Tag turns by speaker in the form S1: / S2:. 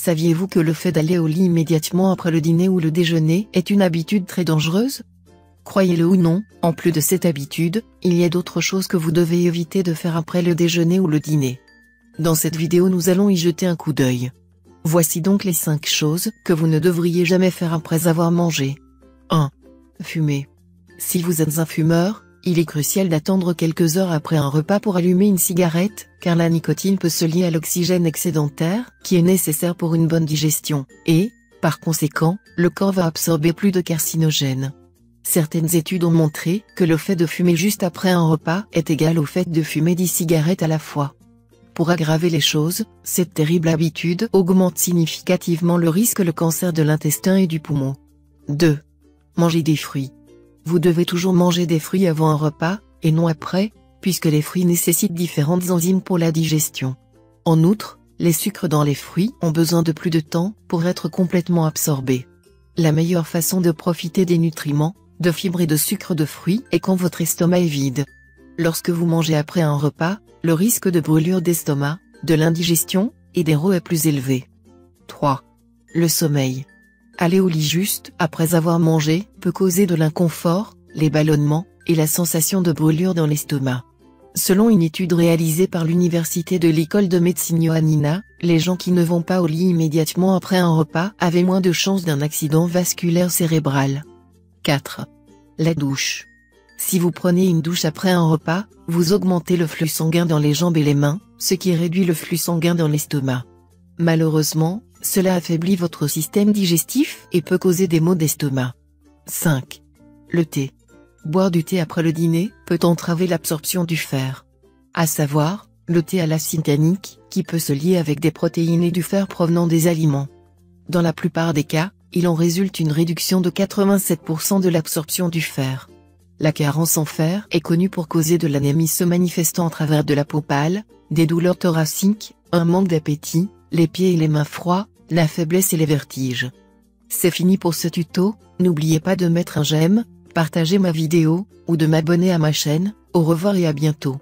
S1: Saviez-vous que le fait d'aller au lit immédiatement après le dîner ou le déjeuner est une habitude très dangereuse? Croyez-le ou non, en plus de cette habitude, il y a d'autres choses que vous devez éviter de faire après le déjeuner ou le dîner. Dans cette vidéo nous allons y jeter un coup d'œil. Voici donc les 5 choses que vous ne devriez jamais faire après avoir mangé. 1. Fumer. Si vous êtes un fumeur, il est crucial d'attendre quelques heures après un repas pour allumer une cigarette, car la nicotine peut se lier à l'oxygène excédentaire, qui est nécessaire pour une bonne digestion, et, par conséquent, le corps va absorber plus de carcinogènes. Certaines études ont montré que le fait de fumer juste après un repas est égal au fait de fumer 10 cigarettes à la fois. Pour aggraver les choses, cette terrible habitude augmente significativement le risque de cancer de l'intestin et du poumon. 2. Manger des fruits. Vous devez toujours manger des fruits avant un repas, et non après, puisque les fruits nécessitent différentes enzymes pour la digestion. En outre, les sucres dans les fruits ont besoin de plus de temps pour être complètement absorbés. La meilleure façon de profiter des nutriments, de fibres et de sucre de fruits est quand votre estomac est vide. Lorsque vous mangez après un repas, le risque de brûlure d'estomac, de l'indigestion, et des rots est plus élevé. 3. Le sommeil. Aller au lit juste après avoir mangé peut causer de l'inconfort, les ballonnements, et la sensation de brûlure dans l'estomac. Selon une étude réalisée par l'université de l'école de médecine Ioannina, les gens qui ne vont pas au lit immédiatement après un repas avaient moins de chances d'un accident vasculaire cérébral. 4. La douche. Si vous prenez une douche après un repas, vous augmentez le flux sanguin dans les jambes et les mains, ce qui réduit le flux sanguin dans l'estomac. Malheureusement, cela affaiblit votre système digestif et peut causer des maux d'estomac. 5. Le thé. Boire du thé après le dîner peut entraver l'absorption du fer. À savoir, le thé à l'acide tannique, qui peut se lier avec des protéines et du fer provenant des aliments. Dans la plupart des cas, il en résulte une réduction de 87% de l'absorption du fer. La carence en fer est connue pour causer de l'anémie se manifestant à travers de la peau pâle, des douleurs thoraciques, un manque d'appétit, les pieds et les mains froids, la faiblesse et les vertiges. C'est fini pour ce tuto, n'oubliez pas de mettre un j'aime, partager ma vidéo, ou de m'abonner à ma chaîne. Au revoir et à bientôt.